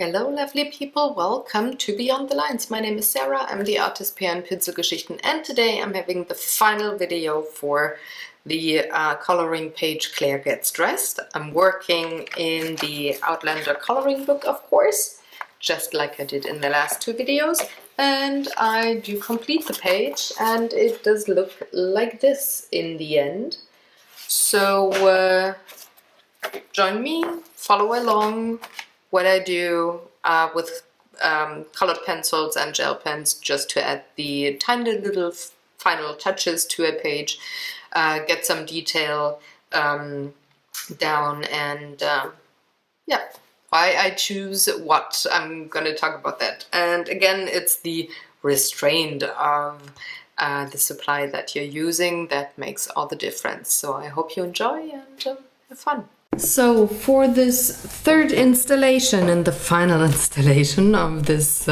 Hello lovely people, welcome to Beyond the Lines. My name is Sarah, I'm the artist behind Pinselgeschichten, and today I'm having the final video for the coloring page Claire Gets Dressed. I'm working in the Outlander coloring book, of course, just like I did in the last two videos, and I do complete the page and it does look like this in the end. So join me, follow along what I do with colored pencils and gel pens, just to add the tiny little final touches to a page, get some detail down, and yeah, why I choose what. I'm gonna talk about that. And again, it's the restraint of the supply that you're using that makes all the difference. So I hope you enjoy and have fun. So for this third installation and the final installation of this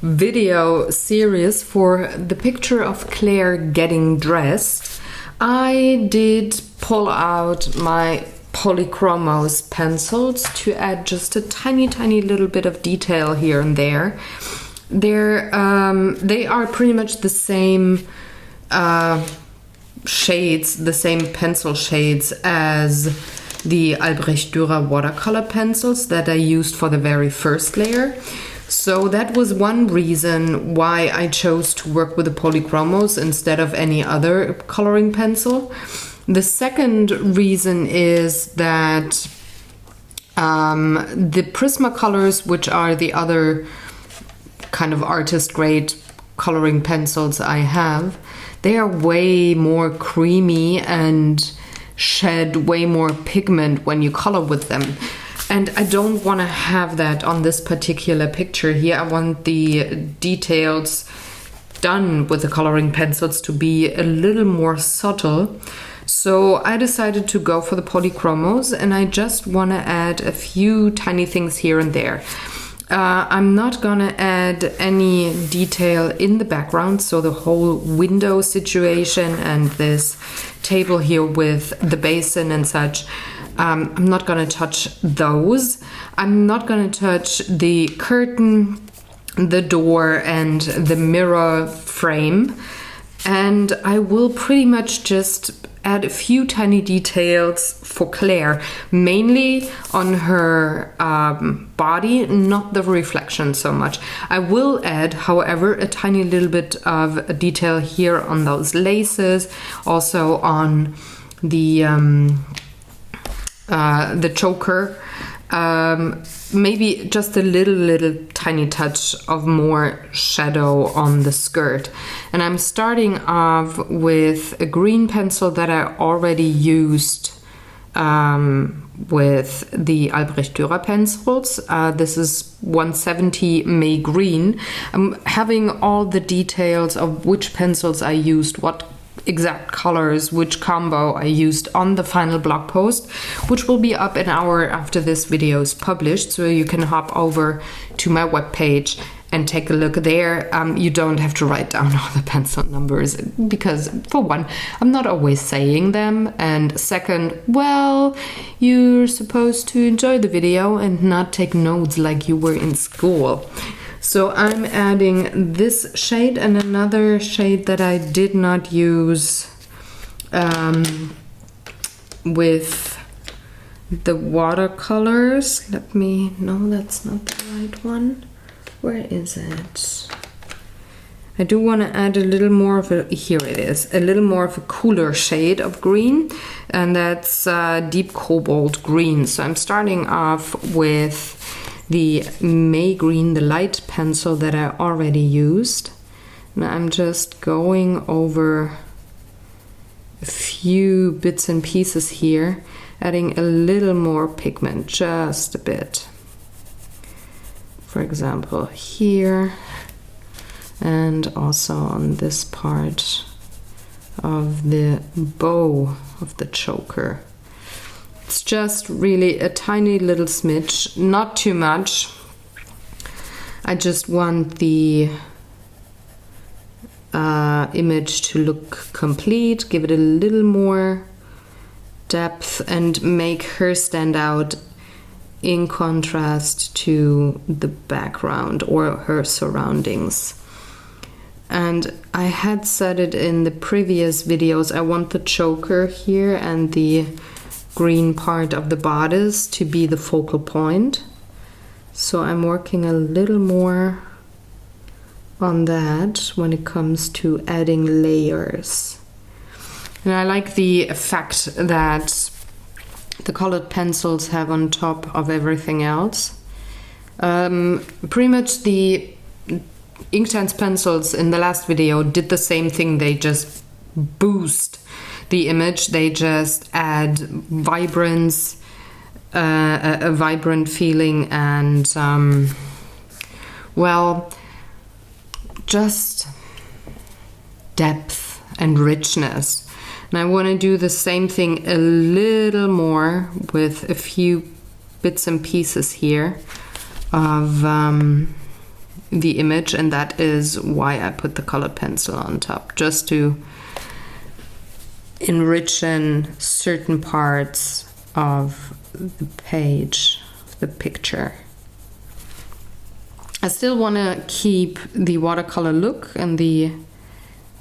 video series for the picture of Claire getting dressed, I did pull out my Polychromos pencils to add just a tiny little bit of detail here and there. They are pretty much the same shades, the same pencil shades as the Albrecht Dürer watercolor pencils that I used for the very first layer. So that was one reason why I chose to work with the Polychromos instead of any other coloring pencil. The second reason is that the Prismacolors, which are the other kind of artist grade coloring pencils I have, they are way more creamy and shed way more pigment when you color with them. And I don't want to have that on this particular picture here. I want the details done with the coloring pencils to be a little more subtle. So I decided to go for the Polychromos, and I just want to add a few tiny things here and there. I'm not gonna add any detail in the background, so the whole window situation and this table here with the basin and such, I'm not gonna touch those. I'm not gonna touch the curtain, the door, and the mirror frame. And I will pretty much just add a few tiny details for Claire, mainly on her body, not the reflection so much. I will add, however, a tiny little bit of detail here on those laces, also on the choker. Maybe just a little tiny touch of more shadow on the skirt. And I'm starting off with a green pencil that I already used with the Albrecht Dürer pencils. This is 170 May Green. I'm having all the details of which pencils I used, what exact colors, which combo I used on the final blog post, which will be up an hour after this video is published, so you can hop over to my webpage and take a look there. You don't have to write down all the pencil numbers because, for one, I'm not always saying them, and second, well, you're supposed to enjoy the video and not take notes like you were in school. So I'm adding this shade and another shade that I did not use with the watercolors. No, that's not the right one. Where is it? I do want to add a little more of a, here it is, a little more of a cooler shade of green, and that's deep cobalt green. So I'm starting off with the May Green, the light pencil that I already used. And I'm just going over a few bits and pieces here, adding a little more pigment, just a bit. For example, here, and also on this part of the bow of the choker. It's just really a tiny little smidge, not too much. I just want the image to look complete, give it a little more depth and make her stand out in contrast to the background or her surroundings. And I had said it in the previous videos, I want the choker here and the green part of the bodice to be the focal point. So I'm working a little more on that when it comes to adding layers. And I like the effect that the colored pencils have on top of everything else. Pretty much the Inktense pencils in the last video did the same thing. They just boost the image. They just add vibrance, a vibrant feeling, and well, just depth and richness. And I want to do the same thing a little more with a few bits and pieces here of the image, and that is why I put the colored pencil on top, just to enrich in certain parts of the page, the picture. I still want to keep the watercolor look and the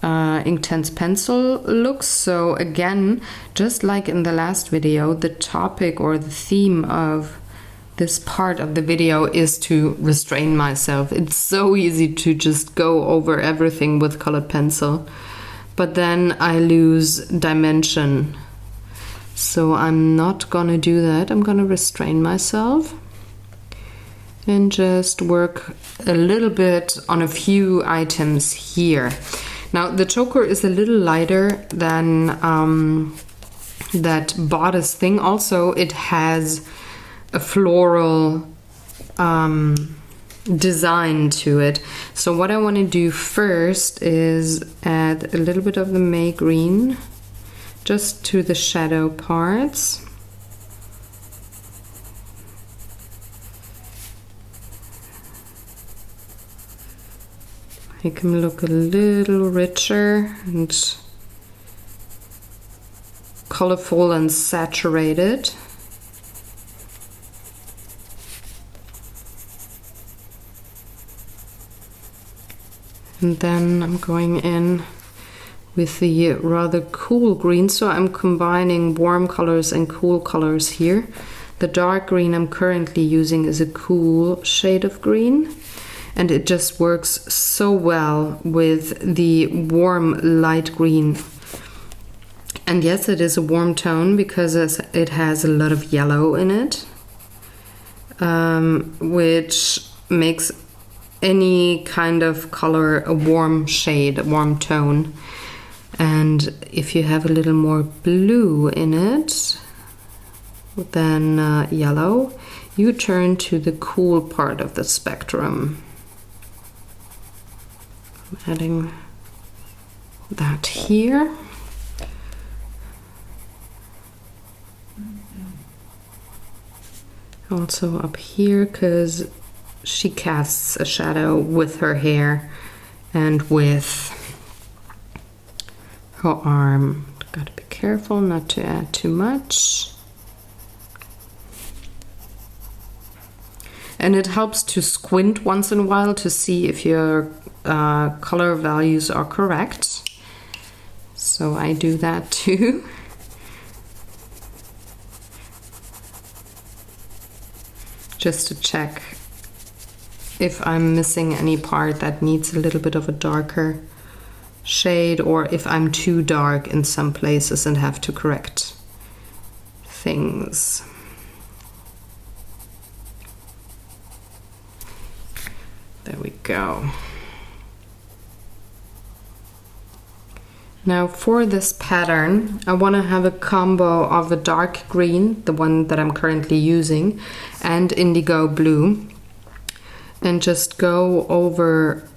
Inktense pencil looks. So again, just like in the last video, the topic or the theme of this part of the video is to restrain myself. It's so easy to just go over everything with colored pencil, but then I lose dimension. So I'm not gonna do that. I'm gonna restrain myself and just work a little bit on a few items here. Now the choker is a little lighter than that bodice thing. Also, it has a floral design to it. So what I want to do first is add a little bit of the May green just to the shadow parts. Make them look a little richer and colorful and saturated. And then I'm going in with the rather cool green. So I'm combining warm colors and cool colors here. The dark green I'm currently using is a cool shade of green, and it just works so well with the warm light green. And yes, it is a warm tone because it has a lot of yellow in it, which makes any kind of color a warm shade, a warm tone. And if you have a little more blue in it than yellow, you turn to the cool part of the spectrum. I'm adding that here. Also up here, because she casts a shadow with her hair and with her arm. Gotta be careful not to add too much. And it helps to squint once in a while to see if your color values are correct. So I do that too. Just to check if I'm missing any part that needs a little bit of a darker shade, or if I'm too dark in some places and have to correct things. There we go. Now for this pattern, I want to have a combo of a dark green, the one that I'm currently using, and indigo blue, and just go over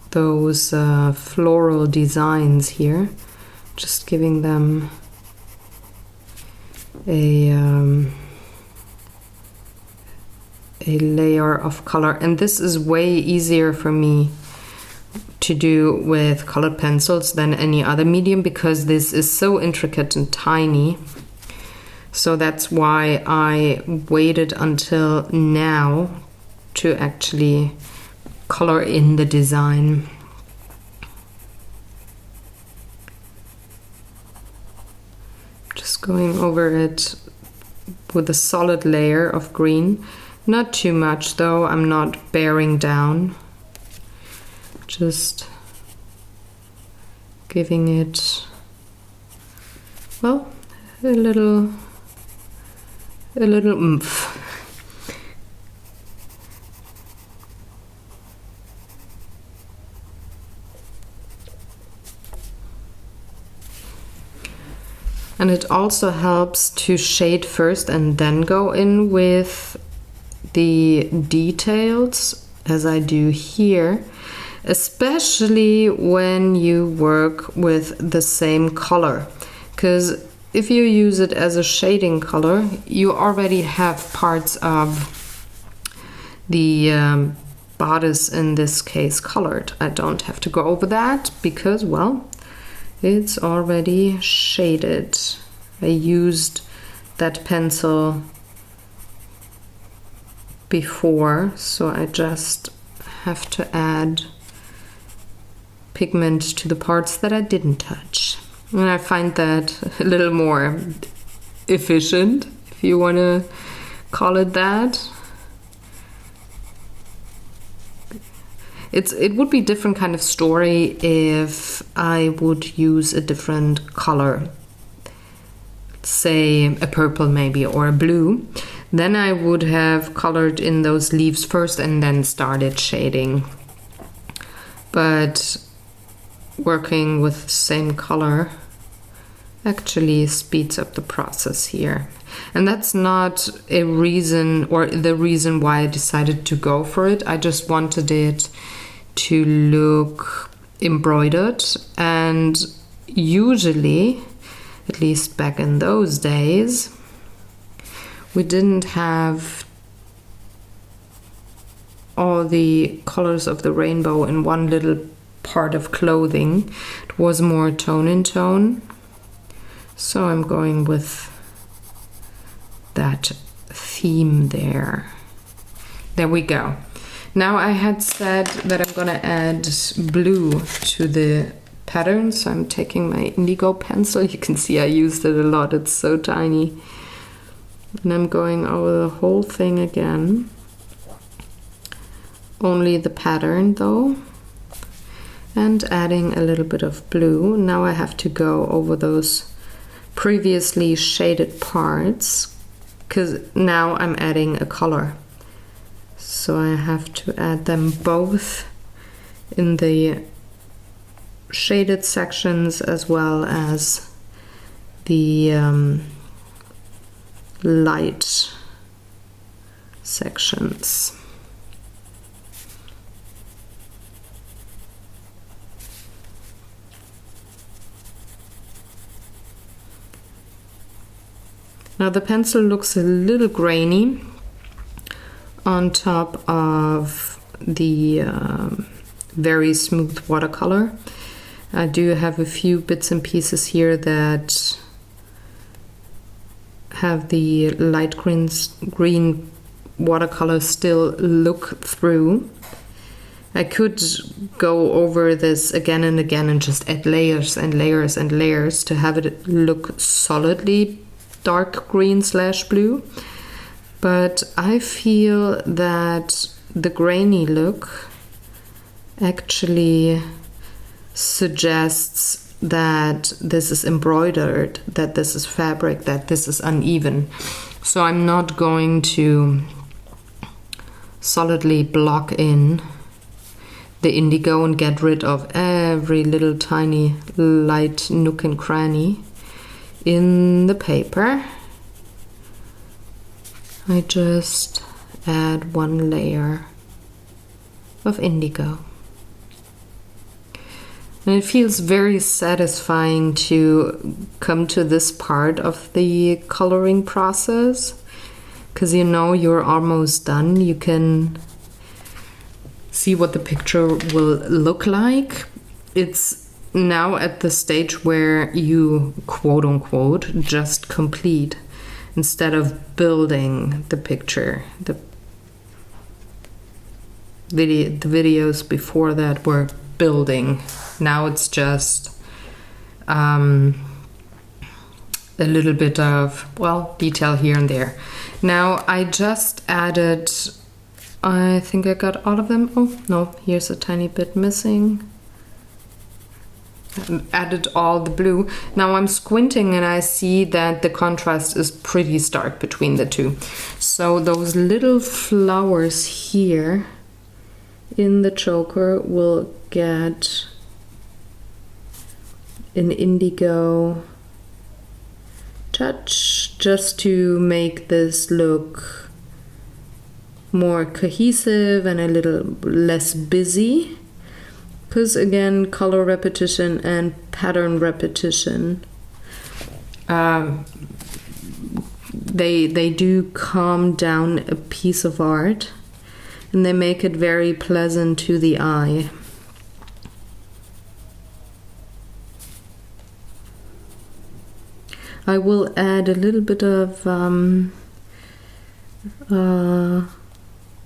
those floral designs here, just giving them a layer of color. And this is way easier for me to do with colored pencils than any other medium, because this is so intricate and tiny. So that's why I waited until now to actually color in the design. Just going over it with a solid layer of green. Not too much though, I'm not bearing down. Just giving it, well, a little oomph. And it also helps to shade first and then go in with the details, as I do here, especially when you work with the same color. Because if you use it as a shading color, you already have parts of the bodice, in this case, colored. I don't have to go over that because, well, it's already shaded. I used that pencil before, so I just have to add pigment to the parts that I didn't touch. And I find that a little more efficient, if you want to call it that. It would be a different kind of story if I would use a different color, say a purple maybe, or a blue. Then I would have colored in those leaves first and then started shading. But working with the same color actually speeds up the process here. And that's not a reason, or the reason why I decided to go for it. I just wanted it to look embroidered, and usually, at least back in those days, we didn't have all the colors of the rainbow in one little part of clothing. It was more tone in tone. So I'm going with that theme there. There we go. Now I had said that I'm gonna add blue to the pattern, so I'm taking my indigo pencil. You can see I used it a lot, it's so tiny. And I'm going over the whole thing again. Only the pattern though. And adding a little bit of blue. Now I have to go over those previously shaded parts, because now I'm adding a color. So I have to add them both in the shaded sections as well as the light sections. Now the pencil looks a little grainy on top of the very smooth watercolor. I do have a few bits and pieces here that have the light green watercolor still look through. I could go over this again and again and just add layers and layers and layers to have it look solidly dark green / blue. But I feel that the grainy look actually suggests that this is embroidered, that this is fabric, that this is uneven. So I'm not going to solidly block in the indigo and get rid of every little tiny light nook and cranny in the paper. I just add one layer of indigo. And it feels very satisfying to come to this part of the coloring process, because you know you're almost done. You can see what the picture will look like. It's now at the stage where you, quote unquote, just complete. instead of building the picture. The videos before that were building. Now it's just a little bit of, well, detail here and there. Now I just added, I think I got all of them. Oh no, here's a tiny bit missing. Added all the blue. Now I'm squinting and I see that the contrast is pretty stark between the two. So those little flowers here in the choker will get an indigo touch just to make this look more cohesive and a little less busy. Because again, color repetition and pattern repetition, they do calm down a piece of art and they make it very pleasant to the eye. I will add a little bit of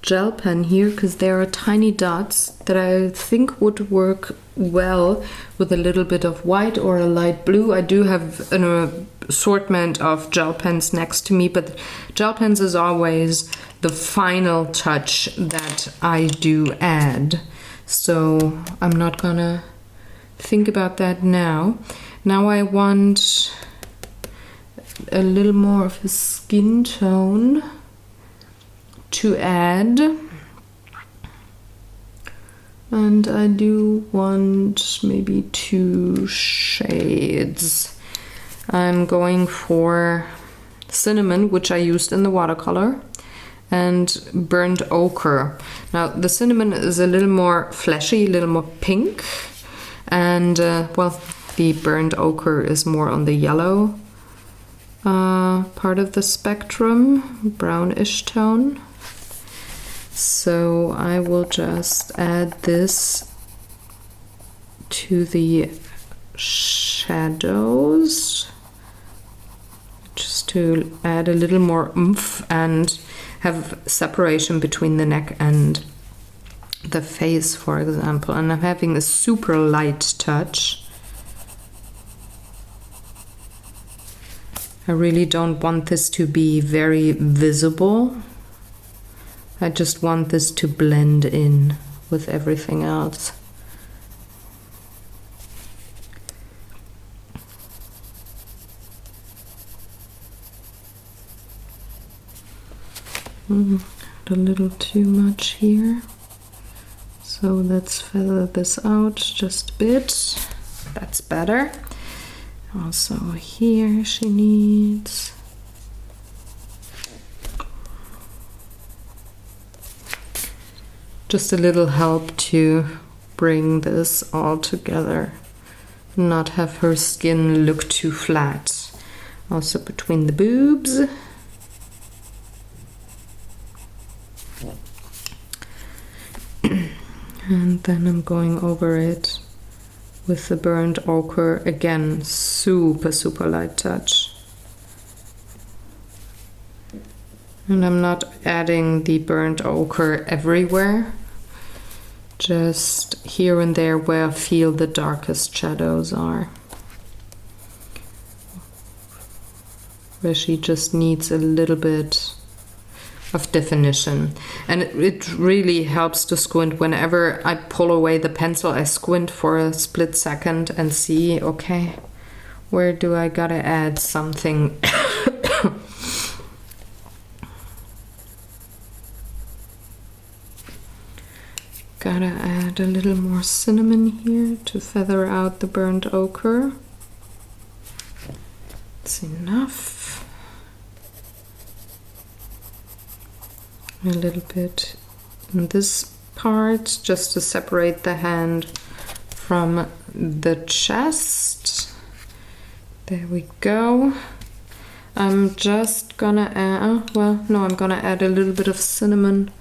gel pen here because there are tiny dots that I think would work well with a little bit of white or a light blue. I do have an assortment of gel pens next to me, but gel pens is always the final touch that I do add. So I'm not gonna think about that now. Now I want a little more of a skin tone to add, and I do want maybe 2 shades. I'm going for cinnamon, which I used in the watercolor, and burnt ochre. Now the cinnamon is a little more fleshy, a little more pink, and well, the burnt ochre is more on the yellow part of the spectrum, brownish tone. So I will just add this to the shadows just to add a little more oomph and have separation between the neck and the face, for example. And I'm having a super light touch. I really don't want this to be very visible. I just want this to blend in with everything else. A little too much here. So let's feather this out just a bit. That's better. Also here she needs just a little help to bring this all together, not have her skin look too flat. Also between the boobs. And then I'm going over it with the burnt ochre. Again, super, super light touch. And I'm not adding the burnt ochre everywhere, just here and there where I feel the darkest shadows are, where she just needs a little bit of definition. And it really helps to squint. Whenever I pull away the pencil, I squint for a split second and see, okay, where do I gotta add something? Gotta add a little more cinnamon here to feather out the burnt ochre. It's enough. A little bit in this part just to separate the hand from the chest. There we go. I'm just gonna add, well, no, I'm gonna add a little bit of cinnamon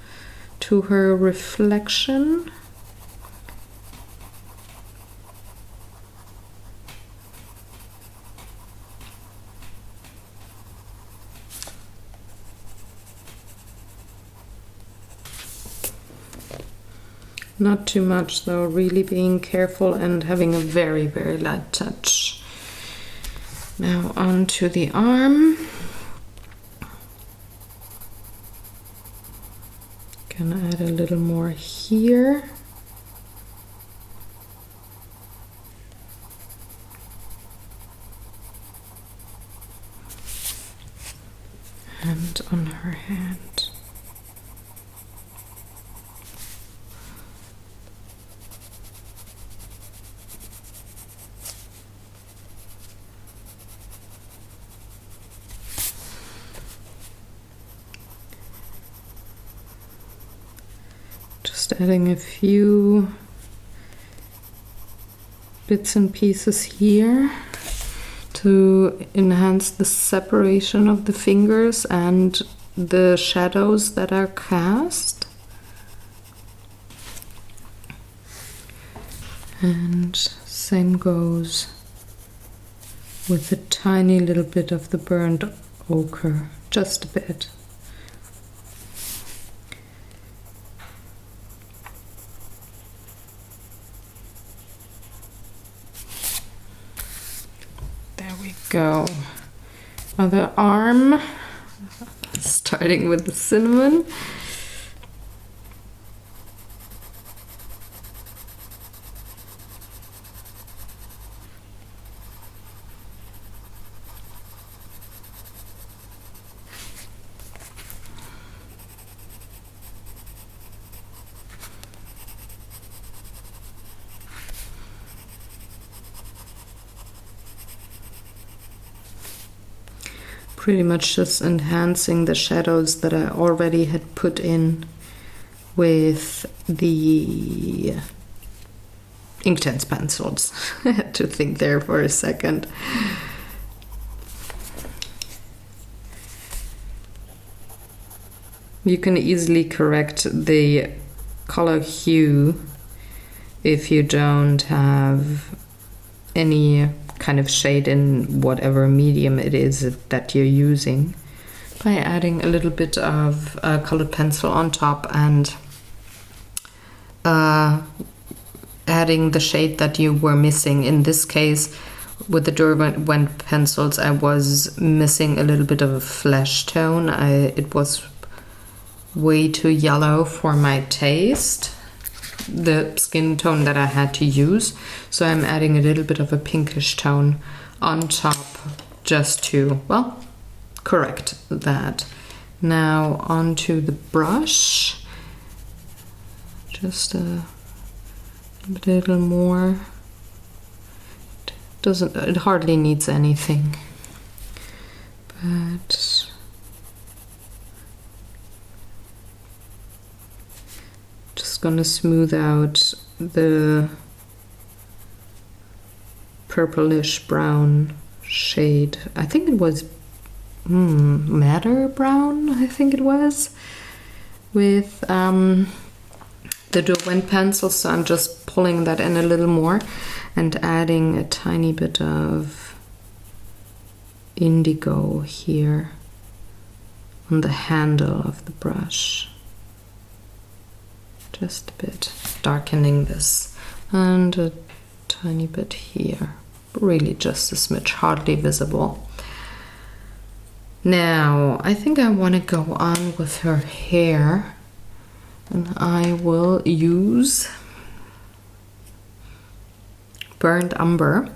to her reflection. Not too much though, really being careful and having a very, very light touch. Now on to the arm. Gonna add a little more here. And on her hand. Just adding a few bits and pieces here to enhance the separation of the fingers and the shadows that are cast. And same goes with a tiny little bit of the burnt ochre, just a bit. Go. Other arm, starting with the cinnamon. Pretty much just enhancing the shadows that I already had put in with the Inktense pencils. I had to think there for a second. You can easily correct the color hue if you don't have any kind of shade in whatever medium it is that you're using by adding a little bit of colored pencil on top and adding the shade that you were missing. In this case, with the Derwent pencils, I was missing a little bit of a flesh tone. It was way too yellow for my taste, the skin tone that I had to use, so I'm adding a little bit of a pinkish tone on top just to, well, correct that. Now onto the brush, just a little more. It hardly needs anything, but just gonna smooth out the purplish brown shade. I think it was madder brown, I think it was, with the Derwent pencil, so I'm just pulling that in a little more and adding a tiny bit of indigo here on the handle of the brush. Just a bit, darkening this, and a tiny bit here, really just a smidge, hardly visible. Now I think I want to go on with her hair, and I will use Burnt Umber.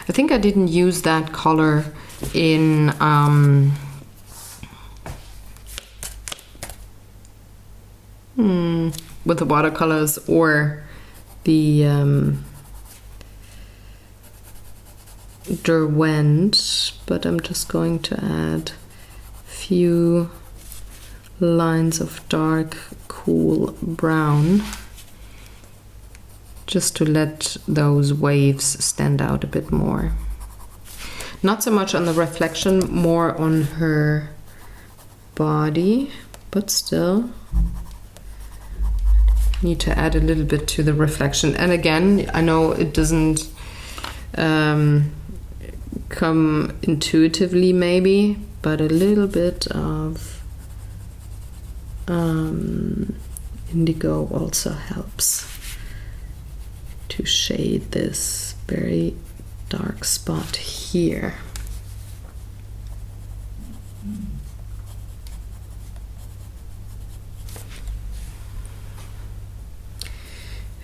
I think I didn't use that color in with the watercolors or the Derwent, but I'm just going to add a few lines of dark cool brown just to let those waves stand out a bit more. Not so much on the reflection, more on her body, but still need to add a little bit to the reflection. And again, I know it doesn't come intuitively maybe, but a little bit of indigo also helps. to shade this very dark spot here.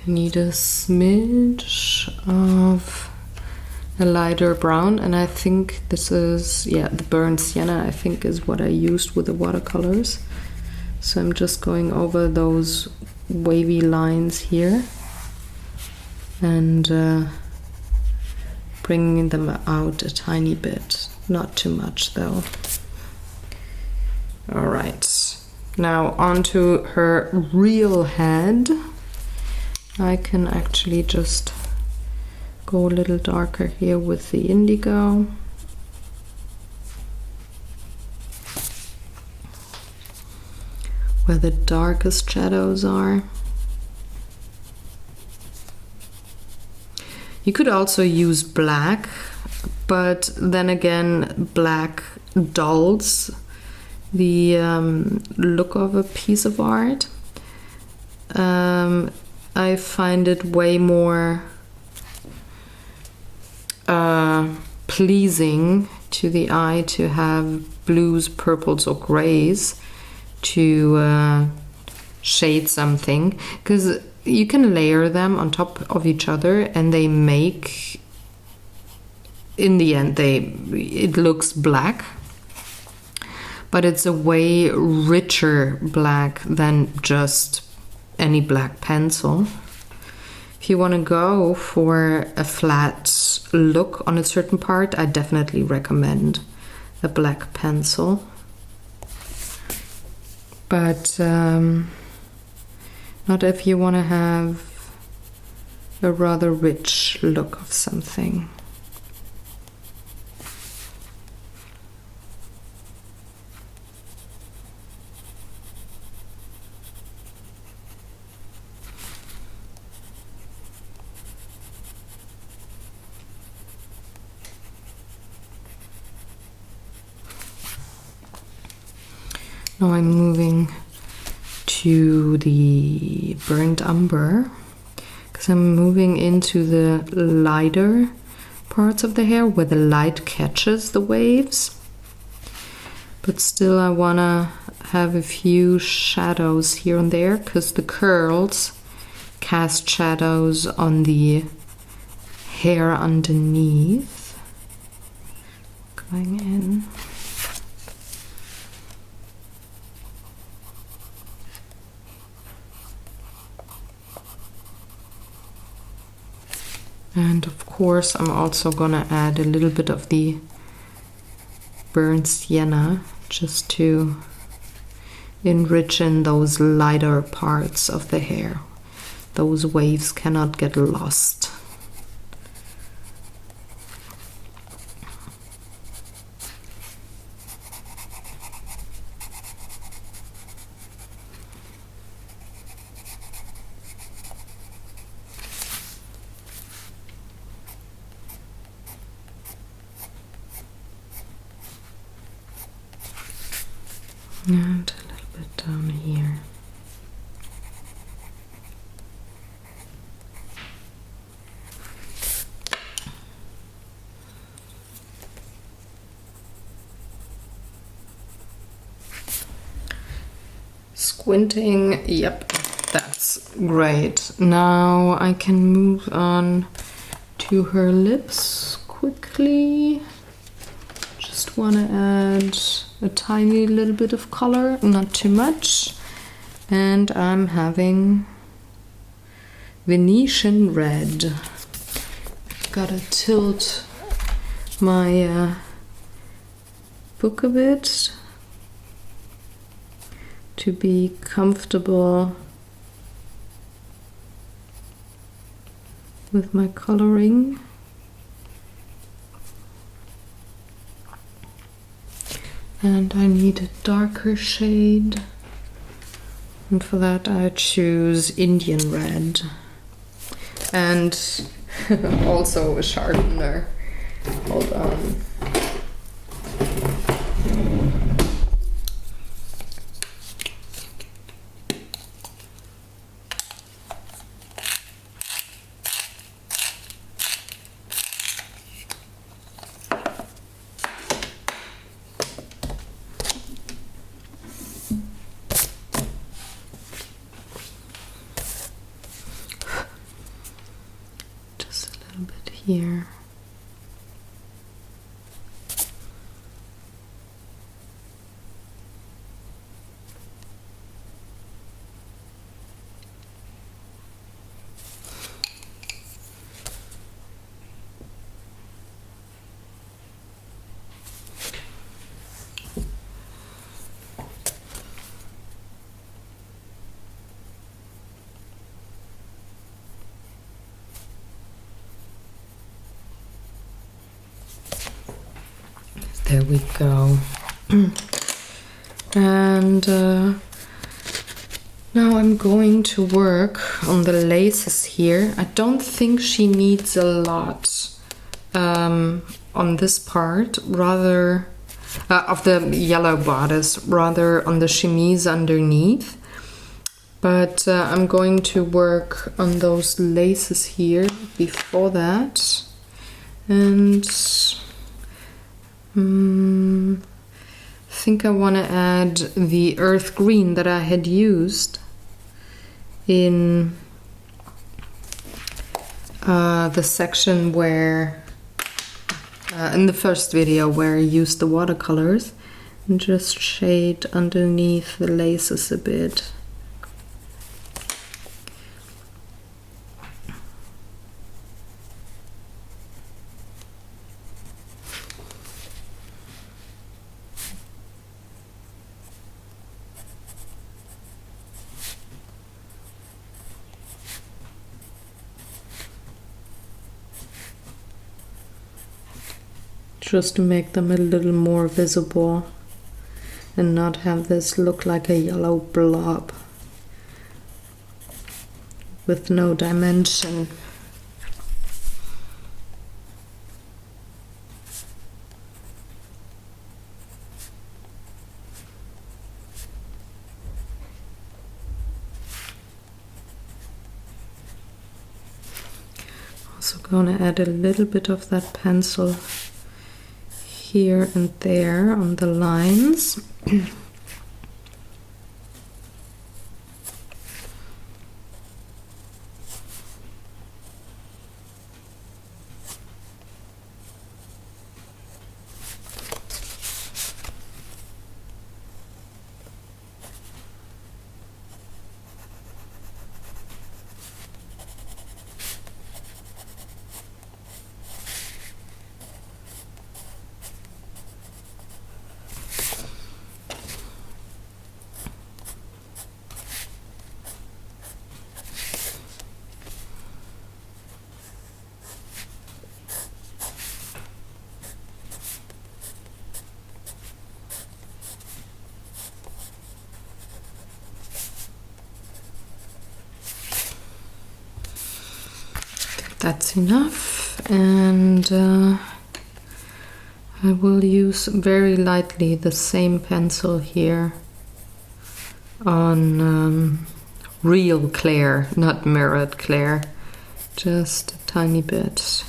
I need a smidge of a lighter brown, and I think this is, yeah, the burnt sienna, I think, is what I used with the watercolors. So I'm just going over those wavy lines here and bringing them out a tiny bit, not too much though. All right, now onto her real head. I can actually just go a little darker here with the indigo. Where the darkest shadows are. You could also use black, but then again, black dulls the look of a piece of art. I find it way more pleasing to the eye to have blues, purples, or grays to shade something, because you can layer them on top of each other and they make, in the end, it looks black, but it's a way richer black than just any black pencil. If you want to go for a flat look on a certain part, I definitely recommend a black pencil. But not if you want to have a rather rich look of something. Now I'm moving to the burnt umber, because I'm moving into the lighter parts of the hair where the light catches the waves. But still I want to have a few shadows here and there, because the curls cast shadows on the hair underneath. Going in. And of course, I'm also gonna add a little bit of the burnt sienna just to enrich in those lighter parts of the hair. Those waves cannot get lost. And a little bit down here. Squinting, yep, that's great. Now I can move on to her lips quickly. Just want to add a tiny little bit of color, not too much. And I'm having Venetian red. Gotta tilt my book a bit to be comfortable with my coloring. And I need a darker shade, and for that I choose Indian red and also a sharpener. Hold on. here. There we go. And now I'm going to work on the laces here. I don't think she needs a lot on this part, rather of the yellow bodice, rather on the chemise underneath. But I'm going to work on those laces here before that. And I think I want to add the earth green that I had used in the section where, in the first video where I used the watercolors, and just shade underneath the laces a bit. Just to make them a little more visible and not have this look like a yellow blob with no dimension. Also gonna add a little bit of that pencil here and there on the lines. That's enough, and I will use very lightly the same pencil here on real clear, not mirrored clear, just a tiny bit.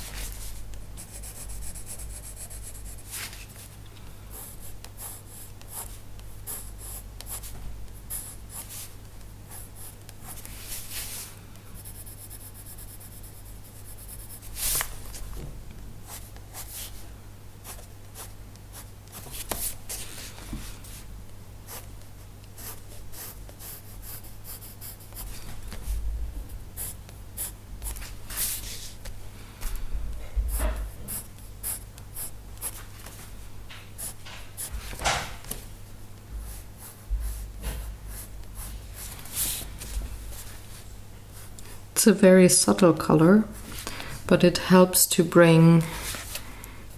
It's a very subtle color, but it helps to bring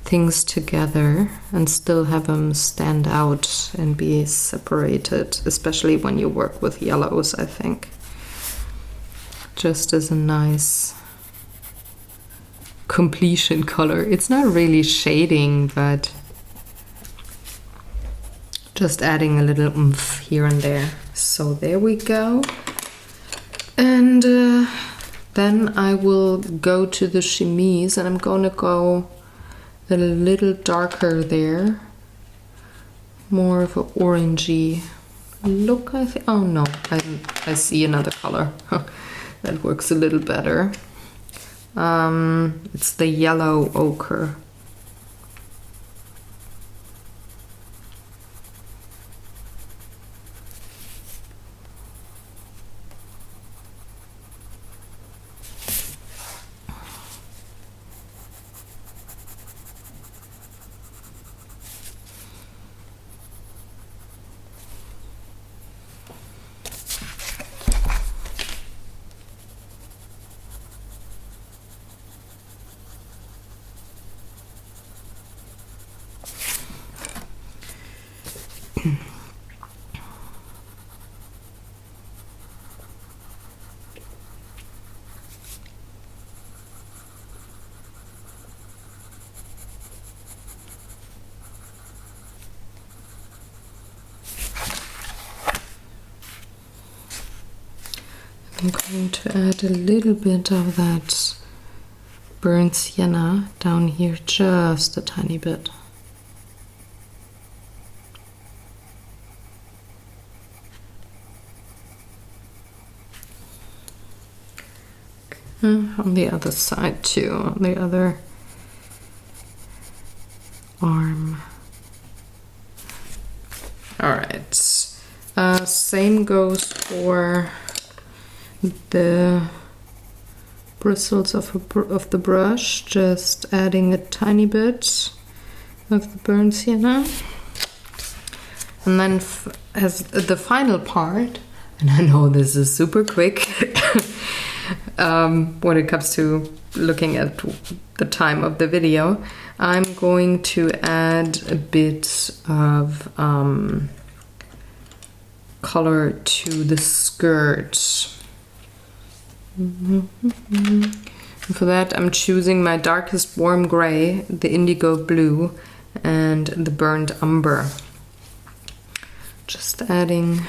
things together and still have them stand out and be separated, especially when you work with yellows, I think. Just as a nice completion color. It's not really shading, but just adding a little oomph here and there. So there we go. And then I will go to the chemise, and I'm gonna go a little darker there, more of an orangey look, I think. Oh no, I see another color. That works a little better. It's the yellow ochre. I'm going to add a little bit of that burnt sienna down here, just a tiny bit. On the other side too, on the other arm. Alright, same goes for the bristles of the brush, just adding a tiny bit of the burnt sienna. And then as the final part, and I know this is super quick when it comes to looking at the time of the video, I'm going to add a bit of color to the skirt. For that, I'm choosing my darkest warm gray, the indigo blue, and the burnt umber. Just adding,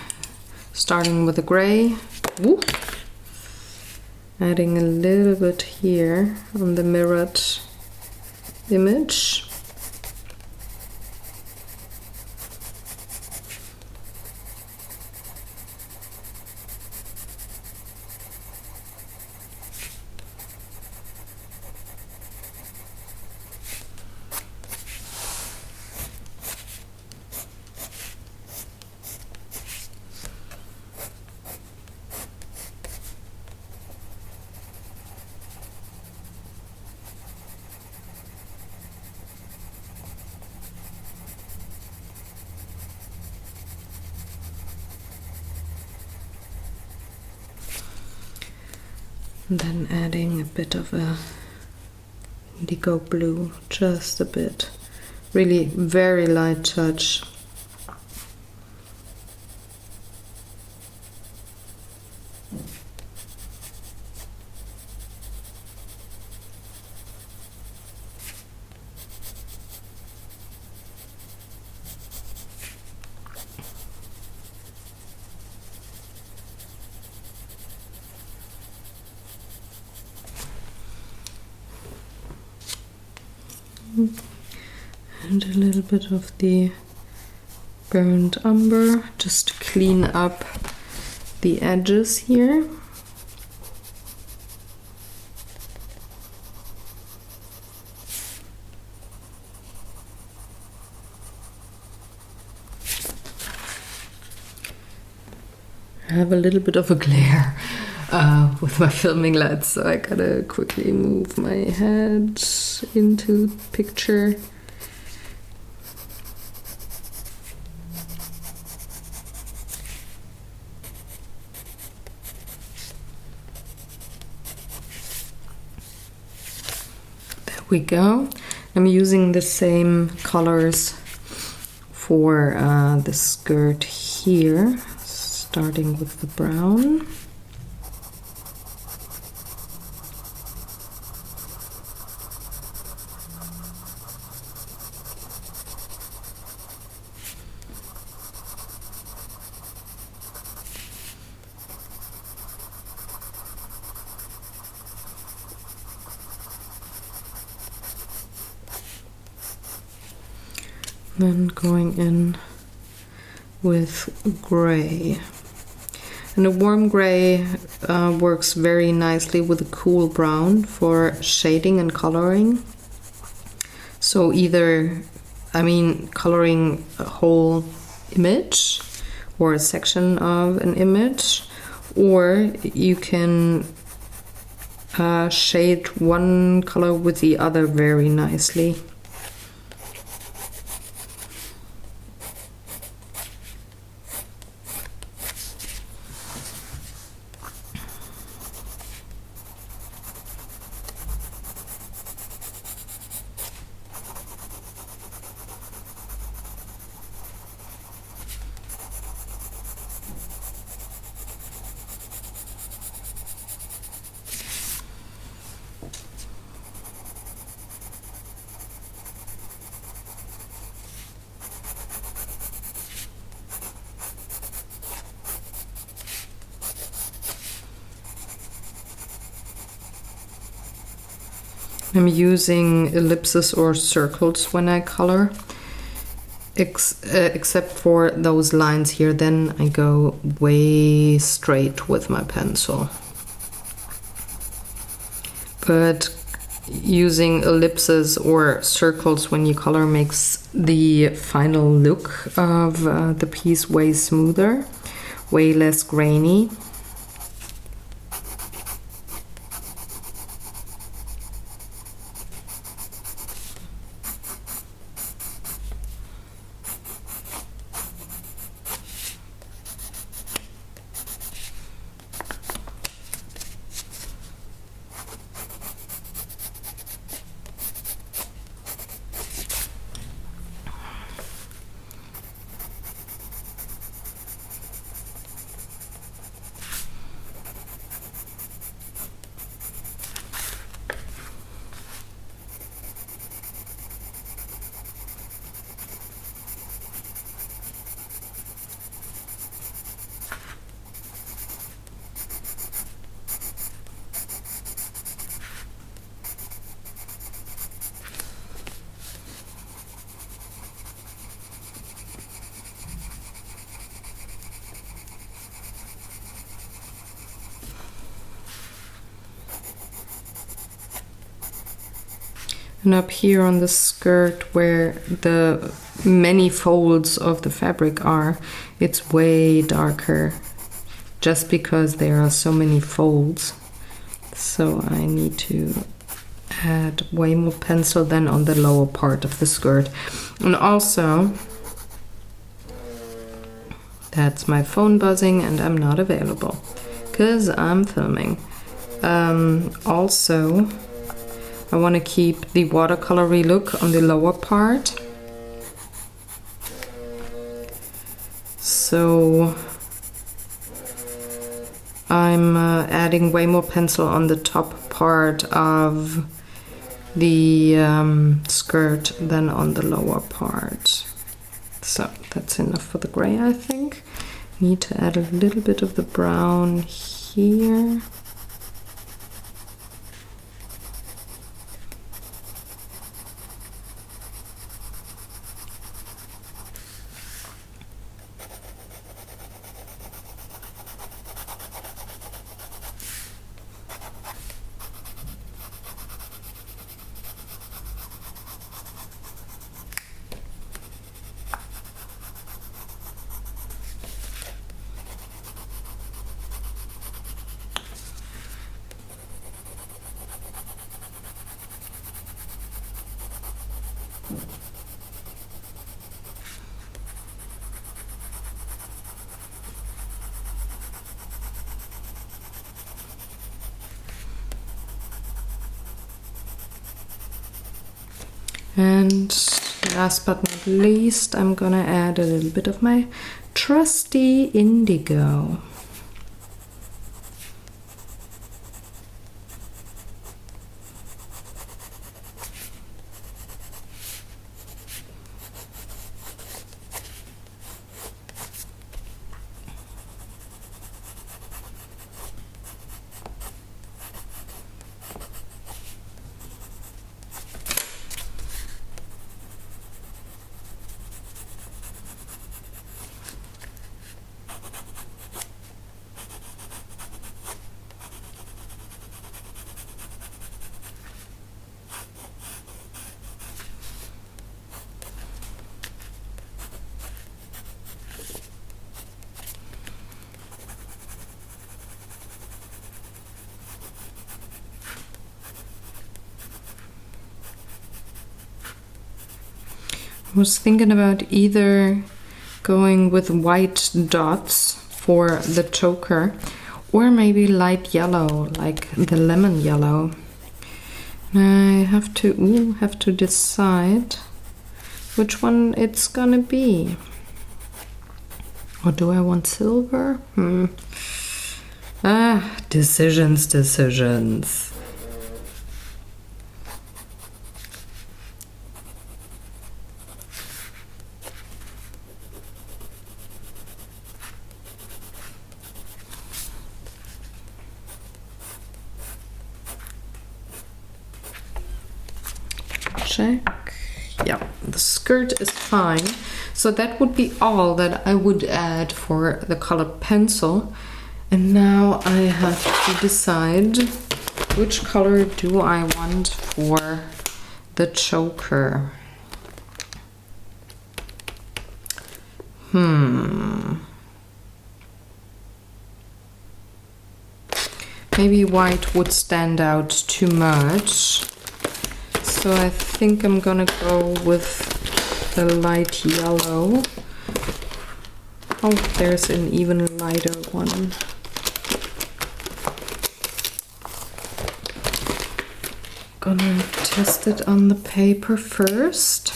starting with the gray. Woo. Adding a little bit here on the mirrored image. And then adding a bit of a indigo blue, just a bit. Really very light touch. And a little bit of the burnt umber just to clean up the edges here. I have a little bit of a glare with my filming lights, so I gotta quickly move my head into the picture. There we go. I'm using the same colors for the skirt here, starting with the brown. Then going in with gray. And a warm gray works very nicely with a cool brown for shading and coloring. So either, coloring a whole image or a section of an image, or you can shade one color with the other very nicely. I'm using ellipses or circles when I color, except for those lines here. Then I go way straight with my pencil. But using ellipses or circles when you color makes the final look of the piece way smoother, way less grainy. And up here on the skirt where the many folds of the fabric are, it's way darker just because there are so many folds. So I need to add way more pencil than on the lower part of the skirt. And also, that's my phone buzzing and I'm not available because I'm filming. Also, I want to keep the watercolory look on the lower part. So I'm adding way more pencil on the top part of the skirt than on the lower part. So that's enough for the gray, I think. Need to add a little bit of the brown here. And last but not least, I'm gonna add a little bit of my trusty indigo. was thinking about either going with white dots for the choker or maybe light yellow, like the lemon yellow. I have to decide which one it's gonna be. Or do I want silver? Decisions. Check. Yeah, the skirt is fine. So that would be all that I would add for the colored pencil. And now I have to decide which color do I want for the choker. Maybe white would stand out too much. So I think I'm gonna go with the light yellow. Oh, there's an even lighter one. Gonna test it on the paper first.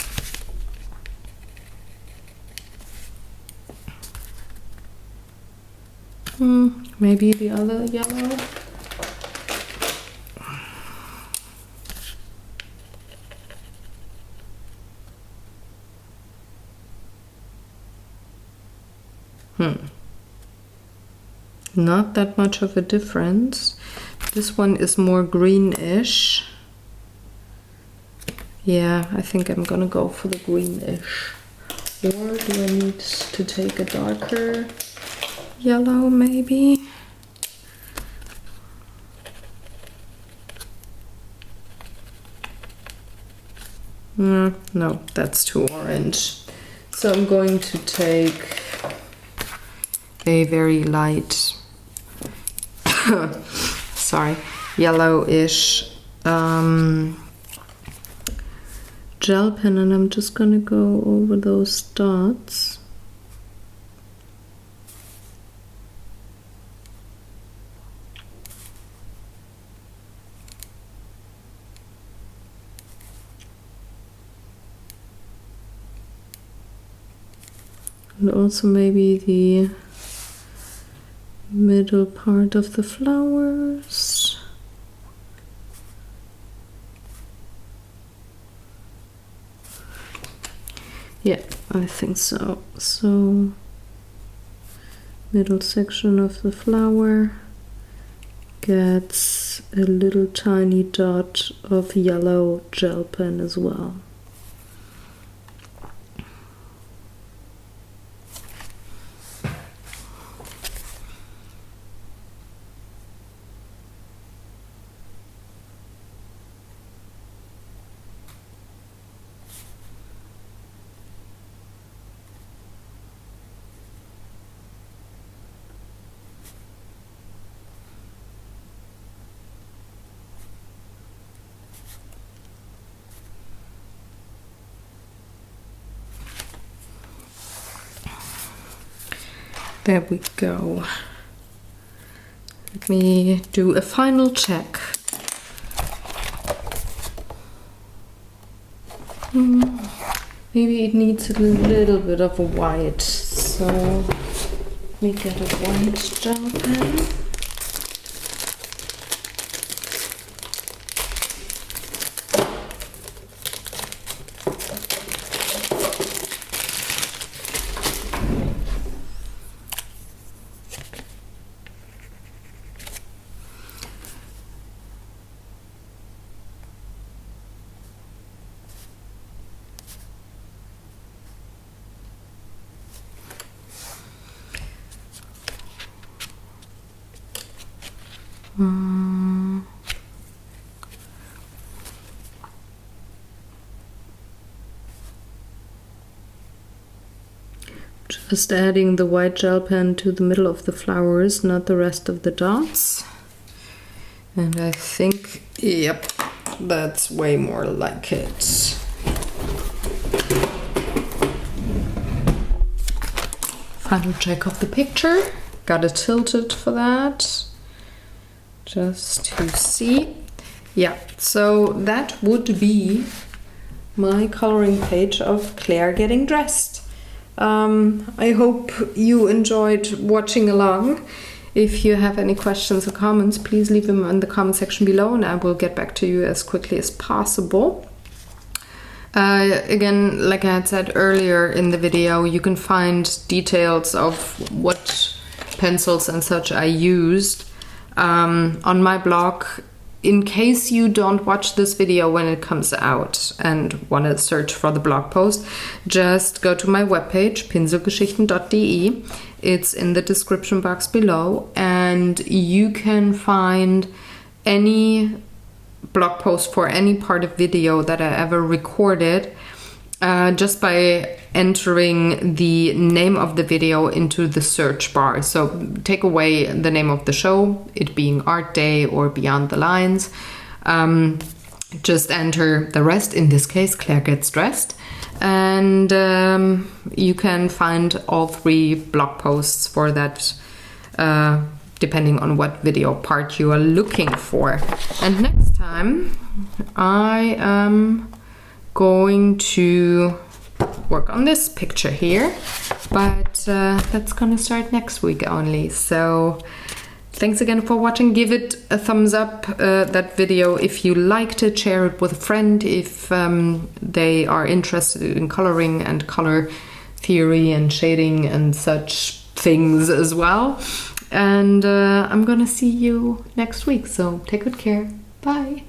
Maybe the other yellow. Not that much of a difference. This one is more greenish. Yeah, I think I'm gonna go for the greenish. Or do I need to take a darker yellow maybe? No, that's too orange. So I'm going to take a very light, sorry, yellowish gel pen, and I'm just gonna go over those dots. And also maybe the middle part of the flowers. Yeah, I think so. So, middle section of the flower gets a little tiny dot of yellow gel pen as well. There we go. Let me do a final check. Maybe it needs a little bit of a white, so let me get a white gel pen. Just adding the white gel pen to the middle of the flowers, not the rest of the dots. And I think, yep, that's way more like it. Final check of the picture. Got it tilted for that, just to see. Yeah, so that would be my coloring page of Claire getting dressed. I hope you enjoyed watching along. If you have any questions or comments, please leave them in the comment section below and I will get back to you as quickly as possible. Again, like I had said earlier in the video, you can find details of what pencils and such I used on my blog. In case you don't watch this video when it comes out and want to search for the blog post, just go to my webpage, pinselgeschichten.de. It's in the description box below, and you can find any blog post for any part of video that I ever recorded just by entering the name of the video into the search bar. So take away the name of the show, it being Art Day or Beyond the Lines. Just enter the rest, in this case Claire Gets Dressed, and you can find all 3 blog posts for that, depending on what video part you are looking for. And next time I am going to work on this picture here, but that's gonna start next week only. So thanks again for watching. Give it a thumbs up, that video, if you liked it. Share it with a friend if they are interested in coloring and color theory and shading and such things as well. And I'm gonna see you next week, so take good care. Bye.